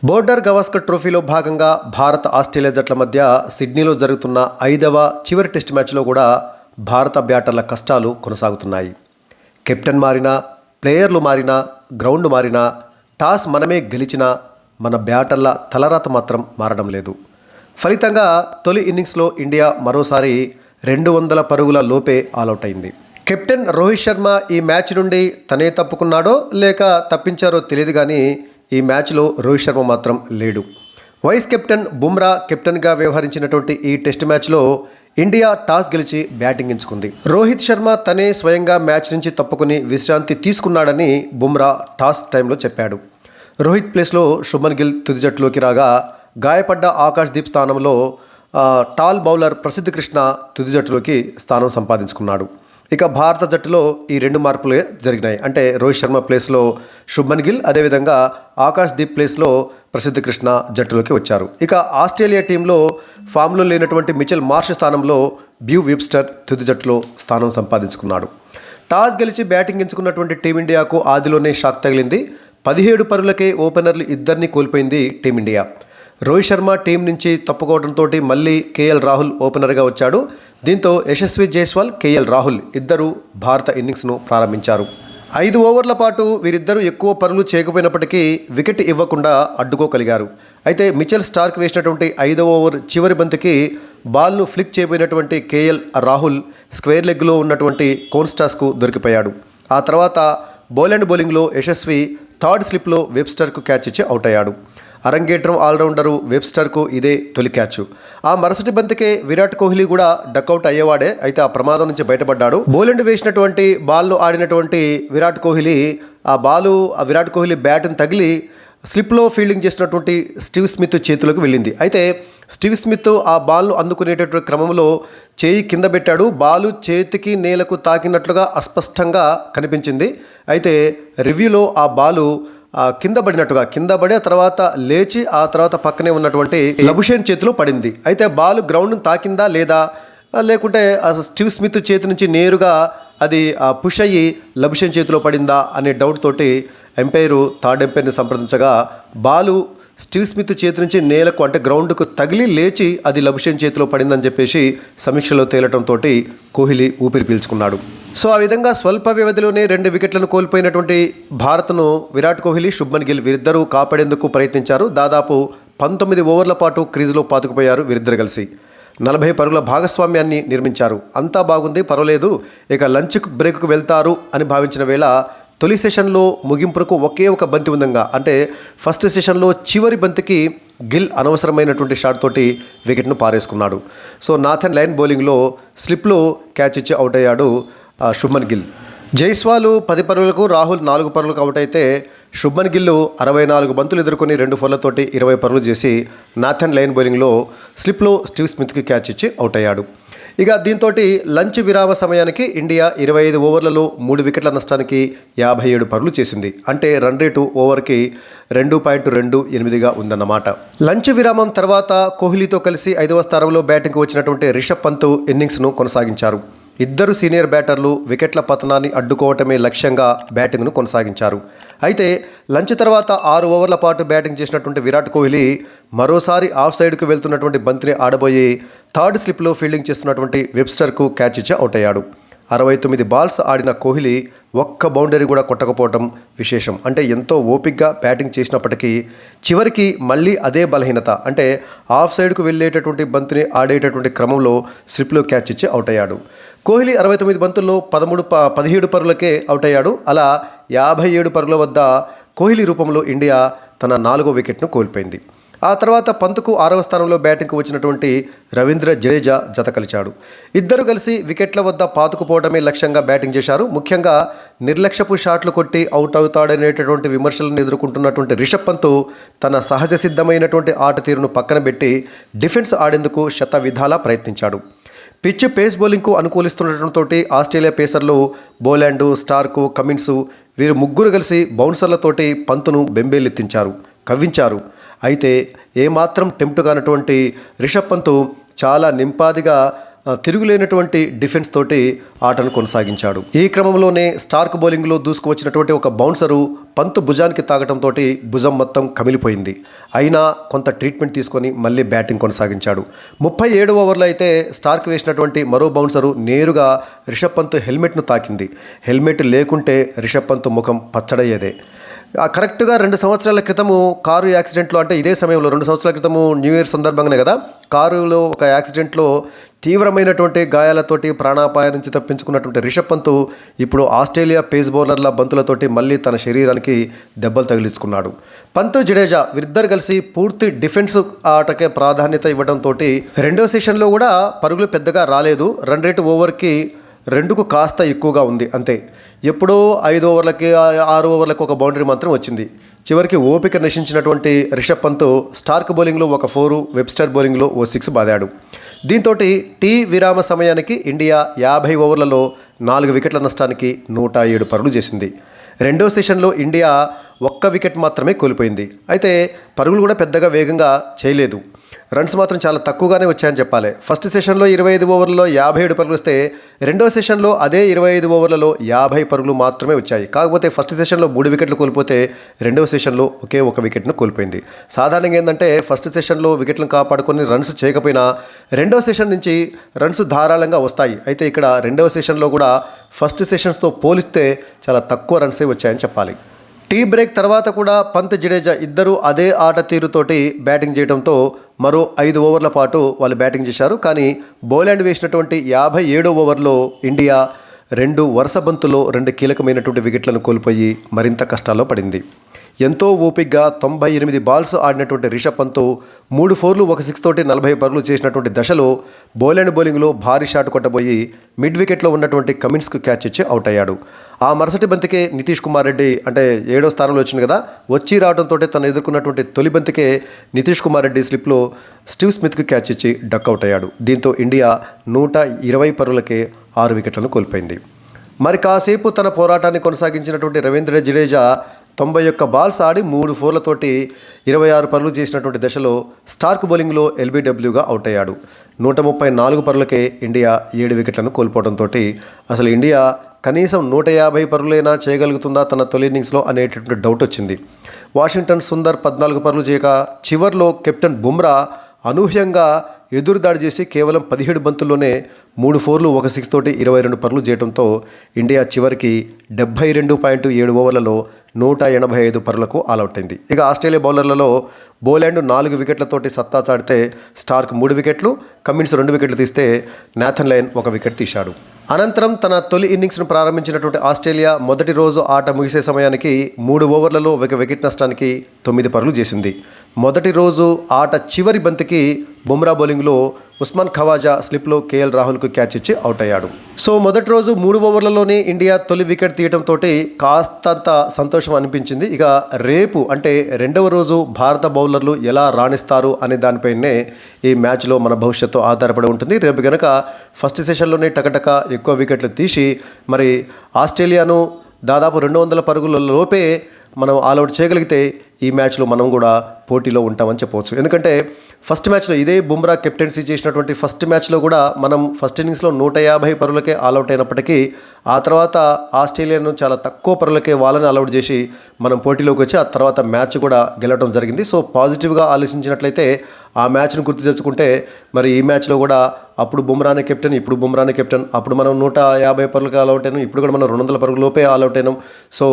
Border Gavaskar ట్రోఫీలో భాగంగా Bharat Australia జట్ల మధ్య సిడ్నీలో జరుగుతున్న 5వ చివరి టెస్ట్ మ్యాచ్లో కూడా భారత బ్యాటర్ల కష్టాలు కొనసాగుతున్నాయి. కెప్టెన్ మారినా, ప్లేయర్లు మారినా, గ్రౌండ్ మారినా, టాస్ మనమే గెలిచినా మన బ్యాటర్ల తలరాత మాత్రం మారడం లేదు. ఫలితంగా తొలి ఇన్నింగ్స్లో ఇండియా మరోసారి 200 పరుగుల లోపే ఆలౌట్ అయింది. కెప్టెన్ రోహిత్ శర్మ ఈ మ్యాచ్ నుండి తనే తప్పుకున్నాడో లేక తప్పించారో తెలియదు, కానీ ఈ మ్యాచ్లో రోహిత్ శర్మ మాత్రం లేడు. వైస్ కెప్టెన్ బుమ్రా కెప్టెన్గా వ్యవహరించినటువంటి ఈ టెస్ట్ మ్యాచ్లో ఇండియా టాస్ గెలిచి బ్యాటింగ్ ఎంచుకుంది. రోహిత్ శర్మ తనే స్వయంగా మ్యాచ్ నుంచి తప్పుకుని విశ్రాంతి తీసుకున్నాడని బుమ్రా టాస్ టైంలో చెప్పాడు. రోహిత్ ప్లేస్లో శుభ్మన్ గిల్ తుది జట్టులోకి రాగా, గాయపడ్డ ఆకాశ్దీప్ స్థానంలో టాల్ బౌలర్ ప్రసిద్ధ్ కృష్ణ తుది జట్టులోకి స్థానం సంపాదించుకున్నాడు. ఇక భారత జట్టులో ఈ 2 మార్పులే జరిగినాయి. అంటే రోహిత్ శర్మ ప్లేస్లో శుభ్మన్ గిల్, అదేవిధంగా ఆకాశ్దీప్ ప్లేస్లో ప్రసిద్ధ్ కృష్ణ జట్టులోకి వచ్చారు. ఇక ఆస్ట్రేలియా టీంలో ఫామ్లో లేనటువంటి మిచెల్ మార్ష్ స్థానంలో బ్యూ విబ్స్టర్ తుది జట్టులో స్థానం సంపాదించుకున్నాడు. టాస్ గెలిచి బ్యాటింగ్ ఎంచుకున్నటువంటి టీమిండియాకు ఆదిలోనే షాక్ తగిలింది. 17 పరుగులకే ఓపెనర్లు ఇద్దరిని కోల్పోయింది టీమిండియా. రోహిత్ శర్మ టీం నుంచి తప్పుకోవడంతో మళ్ళీ కేఎల్ రాహుల్ ఓపెనర్గా వచ్చాడు. దీంతో యశస్వి జైస్వాల్, కేఎల్ రాహుల్ ఇద్దరు భారత ఇన్నింగ్స్ను ప్రారంభించారు. 5 ఓవర్ల పాటు వీరిద్దరూ ఎక్కువ పరుగులు చేయకపోయినప్పటికీ వికెట్ ఇవ్వకుండా అడ్డుకోగలిగారు. అయితే మిచెల్ స్టార్క్ వేసినటువంటి 5వ ఓవర్ చివరి బంతికి బాల్ను ఫ్లిక్ చేయబోయినటువంటి కేఎల్ రాహుల్ స్క్వేర్ లెగ్లో ఉన్నటువంటి కోన్స్టాస్కు దొరికిపోయాడు. ఆ తర్వాత బౌలింగ్లో యశస్వి థర్డ్ స్లిప్లో వెబ్స్టర్కు క్యాచ్ ఇచ్చి అవుట్ అయ్యాడు. అరంగేట్రం ఆల్రౌండరు వెబ్స్టర్కు ఇదే తొలి క్యాచ్. ఆ మరుసటి బంతికే విరాట్ కోహ్లీ కూడా డకౌట్ అయ్యేవాడే, అయితే ఆ ప్రమాదం నుంచి బయటపడ్డాడు. బౌలింగ్ వేసినటువంటి బాల్ను ఆడినటువంటి విరాట్ కోహ్లీ విరాట్ కోహ్లీ బ్యాట్ను తగిలి స్లిప్లో ఫీల్డింగ్ చేసినటువంటి స్టీవ్ స్మిత్ చేతులకు వెళ్ళింది. అయితే స్టీవ్ స్మిత్ ఆ బాల్ను అందుకునేటటువంటి క్రమంలో చేయి కింద పెట్టాడు. బాలు చేతికి నేలకు తాకినట్లుగా అస్పష్టంగా కనిపించింది. అయితే రివ్యూలో ఆ బాలు కింద పడి ఆ తర్వాత లేచి ఆ తర్వాత పక్కనే ఉన్నటువంటి లబుషేన్ చేతిలో పడింది. అయితే బాల్ గ్రౌండ్ను తాకిందా లేదా, లేకుంటే స్టీవ్ స్మిత్ చేతి నుంచి నేరుగా అది పుష్ అయ్యి లబుషేన్ చేతిలో పడిందా అనే డౌట్ తోటి థర్డ్ ఎంపైర్ని సంప్రదించగా, బాలు స్టీవ్ స్మిత్ చేతి నుంచి నేలకు అంటే గ్రౌండ్కు తగిలి లేచి అది లబుషేన్ చేతిలో పడిందని చెప్పేసి సమీక్షలో తేలటంతో కోహ్లీ ఊపిరి పీల్చుకున్నాడు. సో ఆ విధంగా స్వల్ప వ్యవధిలోనే 2 వికెట్లను కోల్పోయినటువంటి భారత్ను విరాట్ కోహ్లీ, శుభ్మన్ గిల్ వీరిద్దరూ కాపాడేందుకు ప్రయత్నించారు. దాదాపు 19 ఓవర్ల పాటు క్రీజులో పాతుకుపోయారు వీరిద్దరు కలిసి. 40 పరుగుల భాగస్వామ్యాన్ని నిర్మించారు. అంతా బాగుంది, పర్వాలేదు, ఇక లంచ్ బ్రేక్కు వెళ్తారు అని భావించిన వేళ తొలి సెషన్లో ముగింపునకు ఒకే ఒక బంతి ఉందంగా, అంటే ఫస్ట్ సెషన్లో చివరి బంతికి గిల్ అనవసరమైనటువంటి షాట్ తోటి వికెట్ను పారేసుకున్నాడు. సో నాథన్ లైన్ బౌలింగ్లో స్లిప్లో క్యాచ్ ఇచ్చి అవుట్ అయ్యాడు శుభ్మన్ గిల్. జైస్వాల్ 10 పరుగులకు, రాహుల్ 4 పరుగులకు అవుట్ అయితే శుభ్మన్ గిల్ 64 బంతులు ఎదుర్కొని 2 ఫోర్లతోటి 20 పరుగులు చేసి నాథన్ లైన్ బౌలింగ్లో స్లిప్లో స్టీవ్ స్మిత్కి క్యాచ్ ఇచ్చి అవుట్ అయ్యాడు. ఇక దీంతో లంచ్ విరామ సమయానికి ఇండియా 25 ఓవర్లలో 3 వికెట్ల నష్టానికి 57 పరుగులు చేసింది. అంటే రన్ రేటు ఓవర్కి 2.28గా ఉందన్నమాట. లంచ్ విరామం తర్వాత కోహ్లీతో కలిసి 5వ స్థానంలో బ్యాటింగ్కు వచ్చినటువంటి రిషబ్ పంత్ ఇన్నింగ్స్ను కొనసాగించారు. ఇద్దరు సీనియర్ బ్యాటర్లు వికెట్ల పతనాన్ని అడ్డుకోవటమే లక్ష్యంగా బ్యాటింగ్ను కొనసాగించారు. అయితే లంచ్ తర్వాత 6 ఓవర్ల పాటు బ్యాటింగ్ చేసినటువంటి విరాట్ కోహ్లీ మరోసారి ఆఫ్ సైడ్కు వెళ్తున్నటువంటి బంతిని ఆడబోయి థర్డ్ స్లిప్లో ఫీల్డింగ్ చేస్తున్నటువంటి వెబ్స్టర్కు క్యాచ్ ఇచ్చి అవుట్ అయ్యాడు. 69 బాల్స్ ఆడిన కోహ్లీ ఒక్క బౌండరీ కూడా కొట్టకపోవడం విశేషం. అంటే ఎంతో ఓపిక్గా బ్యాటింగ్ చేసినప్పటికీ చివరికి మళ్ళీ అదే బలహీనత, అంటే ఆఫ్ సైడ్కు వెళ్ళేటటువంటి బంతిని ఆడేటటువంటి క్రమంలో స్లిప్లో క్యాచ్ ఇచ్చి అవుట్ అయ్యాడు. కోహ్లీ 69 బంతుల్లో 17 పరుగులకే అవుట్ అయ్యాడు. అలా 57 పరుగుల వద్ద కోహ్లీ రూపంలో ఇండియా తన 4వ వికెట్ను కోల్పోయింది. ఆ తర్వాత పంత్కు 6వ స్థానంలో బ్యాటింగ్కు వచ్చినటువంటి రవీంద్ర జడేజా జత కలిచాడు. ఇద్దరు కలిసి వికెట్ల వద్ద పాతుకుపోవడమే లక్ష్యంగా బ్యాటింగ్ చేశారు. ముఖ్యంగా నిర్లక్ష్యపు షాట్లు కొట్టి అవుట్ అవుతాడనేటటువంటి విమర్శలను ఎదుర్కొంటున్నటువంటి రిషబ్ పంత్ తన సహజ సిద్ధమైనటువంటి ఆట తీరును పక్కన పెట్టి డిఫెన్స్ ఆడేందుకు శతవిధాలా ప్రయత్నించాడు. పిచ్ పేస్ బౌలింగ్కు అనుకూలిస్తుండటంతో ఆస్ట్రేలియా పేసర్లు బోలాండ్, స్టార్క్, కమిన్స్ వీరు ముగ్గురు కలిసి బౌన్సర్లతోటి పంతును బెంబేలెత్తించారు, కవ్వించారు. అయితే ఏమాత్రం టెంప్ట్ కానటువంటి రిషబ్ పంత్ చాలా నింపాదిగా తిరుగులేనటువంటి డిఫెన్స్ తోటి ఆటను కొనసాగించాడు. ఈ క్రమంలోనే స్టార్క్ బౌలింగ్లో దూసుకువచ్చినటువంటి ఒక బౌన్సరు పంతు భుజానికి తాగటంతో భుజం మొత్తం కమిలిపోయింది. అయినా కొంత ట్రీట్మెంట్ తీసుకొని మళ్ళీ బ్యాటింగ్ కొనసాగించాడు. 37వ ఓవర్లో అయితే స్టార్క్ వేసినటువంటి మరో బౌన్సరు నేరుగా రిషబ్ పంత్ హెల్మెట్ను తాకింది. హెల్మెట్ లేకుంటే రిషబ్ పంత్ ముఖం పచ్చడయ్యేదే. కరెక్ట్గా 2 సంవత్సరాల క్రితము కారు యాక్సిడెంట్లో, అంటే ఇదే సమయంలో 2 సంవత్సరాల క్రితము న్యూ ఇయర్ సందర్భంగానే కదా, కారులో ఒక యాక్సిడెంట్లో తీవ్రమైనటువంటి గాయాలతోటి ప్రాణాపాయం నుంచి తప్పించుకున్నటువంటి రిషబ్ పంత్ ఇప్పుడు ఆస్ట్రేలియా పేస్ బౌలర్ల బంతులతోటి మళ్ళీ తన శరీరానికి దెబ్బలు తగిలించుకున్నాడు. పంత్, జడేజా వీరిద్దరు కలిసి పూర్తి డిఫెన్స్ ఆటకే ప్రాధాన్యత ఇవ్వడంతో రెండో సెషన్లో కూడా పరుగులు పెద్దగా రాలేదు. రన్ రేటు ఓవర్కి 2కు కాస్త ఎక్కువగా ఉంది అంతే. ఎప్పుడో 5 ఓవర్లకి 6 ఓవర్లకు ఒక బౌండరీ మాత్రం వచ్చింది. చివరికి ఓపిక నశించినటువంటి రిషబ్ పంత్ స్టార్క్ బౌలింగ్లో ఒక 4, వెబ్స్టర్ బౌలింగ్లో ఓ 6 బాదాడు. దీంతో టీ విరామ సమయానికి ఇండియా 50 ఓవర్లలో 4 వికెట్ల నష్టానికి 107 పరుగులు చేసింది. రెండో సెషన్లో ఇండియా 1 వికెట్ మాత్రమే కోల్పోయింది. అయితే పరుగులు కూడా పెద్దగా వేగంగా చేయలేదు. రన్స్ మాత్రం చాలా తక్కువగానే వచ్చాయని చెప్పాలి. ఫస్ట్ సెషన్లో 25 ఓవర్లలో 57 పరుగులు వస్తే రెండో సెషన్లో అదే 25 ఓవర్లలో 50 పరుగులు మాత్రమే వచ్చాయి. కాకపోతే ఫస్ట్ సెషన్లో 3 వికెట్లు కోల్పోతే రెండవ సెషన్లో ఒకే 1 వికెట్ను కోల్పోయింది. సాధారణంగా ఏంటంటే ఫస్ట్ సెషన్లో వికెట్లను కాపాడుకొని రన్స్ చేయకపోయినా రెండవ సెషన్ నుంచి రన్స్ ధారాళంగా వస్తాయి. అయితే ఇక్కడ రెండవ సెషన్లో కూడా ఫస్ట్ సెషన్స్తో పోలిస్తే చాలా తక్కువ రన్సే వచ్చాయని చెప్పాలి. టీ బ్రేక్ తర్వాత కూడా పంత్, జడేజా ఇద్దరు అదే ఆట తీరుతోటి బ్యాటింగ్ చేయడంతో మరో 5 ఓవర్ల పాటు వాళ్ళు బ్యాటింగ్ చేశారు. కానీ బౌలాండ్ వేసినటువంటి 57వ ఓవర్లో ఇండియా 2 వరుస బంతుల్లో 2 కీలకమైనటువంటి వికెట్లను కోల్పోయి మరింత కష్టాల్లో పడింది. ఎంతో ఓపికగా 98 బాల్స్ ఆడినటువంటి రిషబ్ పంత్ 3 4లు 1 6 తోటి 40 పరుగులు చేసినటువంటి దశలో బౌలాండ్ బౌలింగ్లో భారీ షాట్ కొట్టబోయి మిడ్ వికెట్లో ఉన్నటువంటి కమిన్స్కు క్యాచ్ ఇచ్చి అవుట్ అయ్యాడు. ఆ మరుసటి బంతికే నితీష్ కుమార్ రెడ్డి, అంటే 7వ స్థానంలో వచ్చింది కదా, వచ్చి రావడంతో తను ఎదుర్కొన్నటువంటి తొలి బంతికే నితీష్ కుమార్ రెడ్డి స్లిప్లో స్టీవ్ స్మిత్కు క్యాచ్ ఇచ్చి డక్అవుట్ అయ్యాడు. దీంతో ఇండియా 120 పరుగులకే 6 వికెట్లను కోల్పోయింది. మరి కాసేపు తన పోరాటాన్ని కొనసాగించినటువంటి రవీంద్ర జడేజా 91 బాల్స్ ఆడి 3 4లతోటి 26 పరుగులు చేసినటువంటి దశలో స్టార్క్ బౌలింగ్లో ఎల్బీడబ్ల్యూగా అవుట్ అయ్యాడు. 134 పరుగులకే ఇండియా 7 వికెట్లను కోల్పోవడంతో అసలు ఇండియా కనీసం 150 పరుగులైనా చేయగలుగుతుందా తన తొలి ఇన్నింగ్స్లో అనేటటువంటి డౌట్ వచ్చింది. వాషింగ్టన్ సుందర్ 14 పరుగులు చేయక చివర్లో కెప్టెన్ బుమ్రా అనూహ్యంగా ఎదురుదాడి చేసి కేవలం 17 బంతుల్లోనే 3 4లు 1 6 తోటి 22 పరుగులు చేయడంతో ఇండియా చివరికి 72.7 ఓవర్లలో 185 పరుగులకు ఆల్అవుట్ అయింది. ఇక ఆస్ట్రేలియా బౌలర్లలో బౌలాండ్ 4 వికెట్లతోటి సత్తా చాటితే స్టార్క్ 3 వికెట్లు, కమిన్స్ 2 వికెట్లు తీస్తే నాథన్ లయన్ 1 వికెట్ తీశాడు. అనంతరం తన తొలి ఇన్నింగ్స్ను ప్రారంభించినటువంటి ఆస్ట్రేలియా మొదటి రోజు ఆట ముగిసే సమయానికి 3 ఓవర్లలో 1 వికెట్ నష్టానికి 9 పరుగులు చేసింది. మొదటి రోజు ఆట చివరి బంతికి బుమ్రా బౌలింగ్లో ఉస్మాన్ ఖవాజా స్లిప్లో కేఎల్ రాహుల్కు క్యాచ్ ఇచ్చి అవుట్ అయ్యాడు. సో మొదటి రోజు 3 ఓవర్లలోనే ఇండియా తొలి వికెట్ తీయడంతో కాస్తంత సంతోషం అనిపించింది. ఇక రేపు అంటే రెండవ రోజు భారత బౌలర్లు ఎలా రాణిస్తారు అనే దానిపైనే ఈ మ్యాచ్లో మన భవిష్యత్తు ఆధారపడి ఉంటుంది. రేపు కనుక ఫస్ట్ సెషన్లోనే టకటక ఎక్కువ వికెట్లు తీసి మరి ఆస్ట్రేలియాను దాదాపు 200 పరుగుల లోపే మనం ఆల్అవుట్ చేయగలిగితే ఈ మ్యాచ్లో మనం కూడా పోటీలో ఉంటామని చెప్పవచ్చు. ఎందుకంటే ఫస్ట్ మ్యాచ్లో ఇదే బుమ్రా కెప్టెన్సీ చేసినటువంటి ఫస్ట్ మ్యాచ్లో కూడా మనం ఫస్ట్ ఇన్నింగ్స్లో 150 పరుగులకే ఆల్అవుట్ అయినప్పటికీ ఆ తర్వాత ఆస్ట్రేలియాను చాలా తక్కువ పరుగులకే వాళ్ళని ఆల్అవుట్ చేసి మనం పోటీలోకి వచ్చి ఆ తర్వాత మ్యాచ్ కూడా గెలవడం జరిగింది. సో పాజిటివ్గా ఆలోచించినట్లయితే ఆ మ్యాచ్ను గుర్తు తెచ్చుకుంటే మరి ఈ మ్యాచ్లో కూడా అప్పుడు బుమ్రానే కెప్టెన్, ఇప్పుడు బుమ్రానే కెప్టెన్, అప్పుడు మనం 150 పరుగులకి ఆల్అవుట్ అయినాం, ఇప్పుడు కూడా మనం 200 పరుగుల లోపే ఆల్అవుట్ అయినాం. సో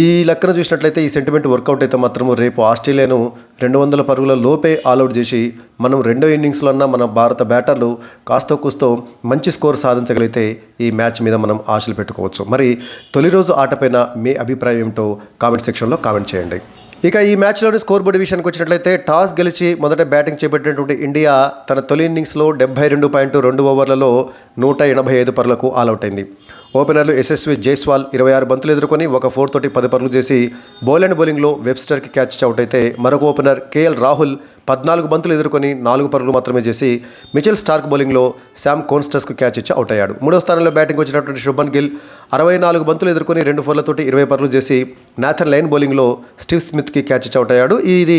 ఈ లెక్కన చూసినట్లయితే ఈ సెంటిమెంట్ వర్కౌట్ అయితే మాత్రము రేపు ఆస్ట్రేలియాను 200 పరుగుల లోపే ఆల్అవుట్ చేసి మనం రెండో ఇన్నింగ్స్లో అన్న మన భారత బ్యాటర్లు కాస్తో కూస్తో మంచి స్కోర్ సాధించగలిగితే ఈ మ్యాచ్ మీద మనం ఆశలు పెట్టుకోవచ్చు. మరి తొలి రోజు ఆటపైన మీ అభిప్రాయం ఏమిటో కామెంట్ సెక్షన్లో కామెంట్ చేయండి. ఇక ఈ మ్యాచ్లోని స్కోర్ బోర్డు విషయానికి వచ్చినట్లయితే టాస్ గెలిచి మొదట బ్యాటింగ్ చేపట్టినటువంటి ఇండియా తన తొలి ఇన్నింగ్స్లో 72.2 ఓవర్లలో 185 పరుగులకు ఆల్అవుట్ అయింది. ఓపెనర్లు యశస్వి జైస్వాల్ 26 బంతులు ఎదుర్కొని 1 4 తోటి 10 పరుగులు చేసి బౌలాండ్ బౌలింగ్లో వెబ్స్టర్కి క్యాచ్ అవుట్ అయితే మరొక ఓపెనర్ కేఎల్ రాహుల్ 14 బంతులు ఎదుర్కొని 4 పరుగులు మాత్రమే చేసి మిచెల్ స్టార్క్ బౌలింగ్లో శామ్ కోన్స్టస్కు క్యాచ్ ఇచ్చి అవుట్ అయ్యాడు. 3వ స్థానంలో బ్యాటింగ్ వచ్చినటువంటి శుభన్ గిల్ 64 బంతులు ఎదుర్కొని 2 ఫోర్లతోటి 20 పరుగులు చేసి నాథన్ లైన్ బౌలింగ్లో స్టీవ్ స్మిత్కి క్యాచ్ ఇచ్చి అవుట్ అయ్యాడు. ఇది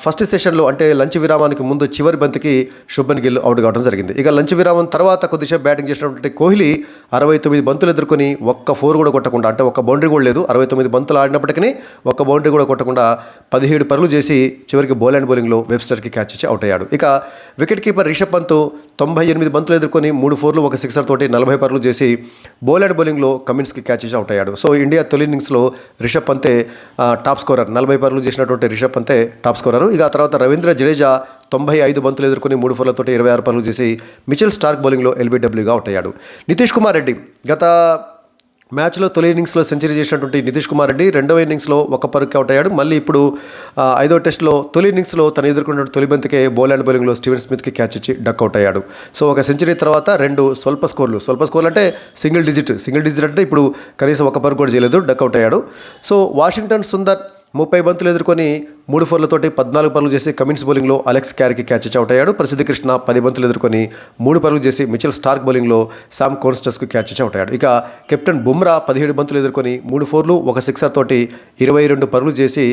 ఫస్ట్ సెషన్లో అంటే లంచ్ విరామానికి ముందు చివరి బంతికి శుభన్ గిల్ అవుట్ కావడం జరిగింది. ఇక లంచ్ విరామం తర్వాత కొద్దిసేపు బ్యాటింగ్ చేసినటువంటి కోహ్లీ 69 బంతులు ఎదుర్కొని ఒక్క 4 కూడా కొట్టకుండా, అంటే ఒక్క బౌండరీ కూడా లేదు, 69 బంతులు ఆడినప్పటికీ ఒక్క బౌండరీ కూడా కొట్టకుండా 17 పరుగులు చేసి చివరికి బౌలింగ్లో వెబ్స్టర్కి క్యాచ్ ఇచ్చి అవుట్ అయ్యాడు. ఇక వికెట్ కీపర్ రిషబ్ పంత్ 98 బంతులు ఎదుర్కొని 3 4లు 1 సిక్సర్ తోటి 40 పరుగులు చేసి బౌలింగ్లో కమిన్స్కి క్యాచ్ ఇచ్చి అవుట్ అయ్యాడు. సో ఇండియా తొలి ఇన్నింగ్స్లో రిషబ్ పంతే టాప్ స్కోరర్, 40 పరుగులు చేసినటువంటి రిషబ్ పంతే టాప్ స్కోరర్. ఇక తర్వాత రవీంద్ర జడేజా 95 బంతులు ఎదుర్కొని 3 ఫోర్లతోటి 26 పరుగులు చేసి మిచెల్ స్టార్క్ బౌలింగ్లో ఎల్బీడబ్ల్యూగా అవుట్ అయ్యాడు. నితీష్ కుమార్ రెడ్డి గత మ్యాచ్లో తొలి ఇన్నింగ్స్లో సెంచరీ చేసినటువంటి నితీష్ కుమార్ రెడ్డి రెండవ ఇన్నింగ్స్లో 1 పరుగుకి అవుట్ అయ్యాడు. మళ్ళీ ఇప్పుడు 5వ టెస్ట్లో తొలి ఇన్నింగ్స్లో తను ఎదుర్కొన్న తొలి బంతికే బౌలింగ్లో స్టీవెన్ స్మిత్కి క్యాచ్ ఇచ్చి డక్ అవుట్ అయ్యాడు. సో ఒక సెంచరీ తర్వాత 2 స్వల్ప స్కోర్లు అంటే సింగిల్ డిజిట్ అంటే ఇప్పుడు కనీసం 1 పరుగు కూడా చేయలేదు, డక్ అవుట్ అయ్యాడు. సో వాషింగ్టన్ సుందర్ 30 బంతులు ఎదుర్కొని 3 ఫోర్లతోటి 14 పరుగులు చేసి కమిన్స్ బౌలింగ్లో అలెక్స్ క్యారీకి క్యాచ్ ఇచ్చి అవుట్ అయ్యాడు. ప్రసిద్ధ కృష్ణ 10 బంతులు ఎదుర్కొని 3 పరుగులు చేసి మిచెల్ స్టార్క్ బౌలింగ్లో శామ్ కోన్స్టస్కు క్యాచ్ ఇచ్చి అవుట్ అయ్యాడు. ఇక కెప్టెన్ బుమ్రా 17 బంతులు ఎదుర్కొని 3 4లు 1 సిక్సర్ తోటి 22 పరుగులు చేసి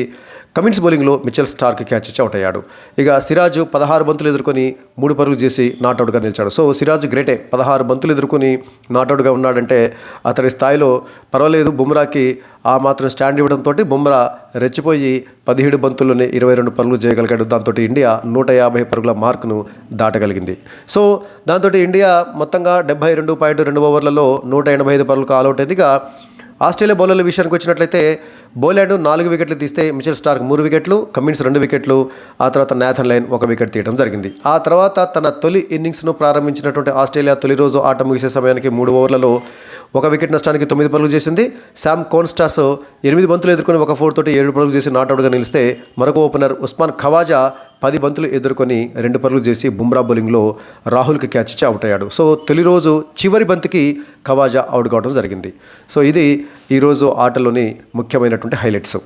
కమిన్స్ బౌలింగ్లో మిచెల్ స్టార్క్ క్యాచ్ ఇచ్చి అవుట్ అయ్యాడు. ఇక సిరాజ్ 16 బంతులు ఎదుర్కొని 3 పరుగులు చేసి నాట్అవుట్గా నిలిచాడు. సో సిరాజ్ గ్రేటే, 16 బంతులు ఎదుర్కొని నాట్అవుట్గా ఉన్నాడంటే అతడి స్థాయిలో పర్వాలేదు. బుమ్రాకి ఆ మాత్రం స్టాండ్ ఇవ్వడంతో బుమ్రా రెచ్చిపోయి 17 బంతుల్లోనే 22 పరుగులు చేయగలిగాడు. దాంతో ఇండియా 150 పరుగుల మార్కును దాటగలిగింది. సో దాంతో ఇండియా మొత్తంగా 72.2 ఓవర్లలో 185 పరుగులకు ఆల్అవుట్ అయింది. ఇక ఆస్ట్రేలియా బౌలర్ల విషయానికి వచ్చినట్లయితే బౌలాండ్ 4 వికెట్లు తీస్తే మిచెల్ స్టార్క్ 3 వికెట్లు, కమిన్స్ 2 వికెట్లు, ఆ తర్వాత నాథన్ లైన్ 1 వికెట్ తీయడం జరిగింది. ఆ తర్వాత తన తొలి ఇన్నింగ్స్ను ప్రారంభించినటువంటి ఆస్ట్రేలియా తొలి రోజు ఆట ముగిసే సమయానికి 3 ఓవర్లలో 1 వికెట్ నష్టానికి 9 పరుగులు చేసింది. శామ్ కోన్స్టాస్ 8 బంతులు ఎదుర్కొని 1 4 తోటి 7 పరుగులు చేసి నాట్అవుట్గా నిలిస్తే మరొక ఓపెనర్ ఉస్మాన్ ఖవాజా 10 బంతులు ఎదుర్కొని 2 పరుగులు చేసి బుమ్రా బౌలింగ్లో రాహుల్కి క్యాచ్ ఇచ్చి అవుట్ అయ్యాడు. సో తొలి రోజు చివరి బంతికి ఖవాజా అవుట్ కావడం జరిగింది. సో ఇది ఈరోజు ఆటలోని ముఖ్యమైనటువంటి హైలైట్స్.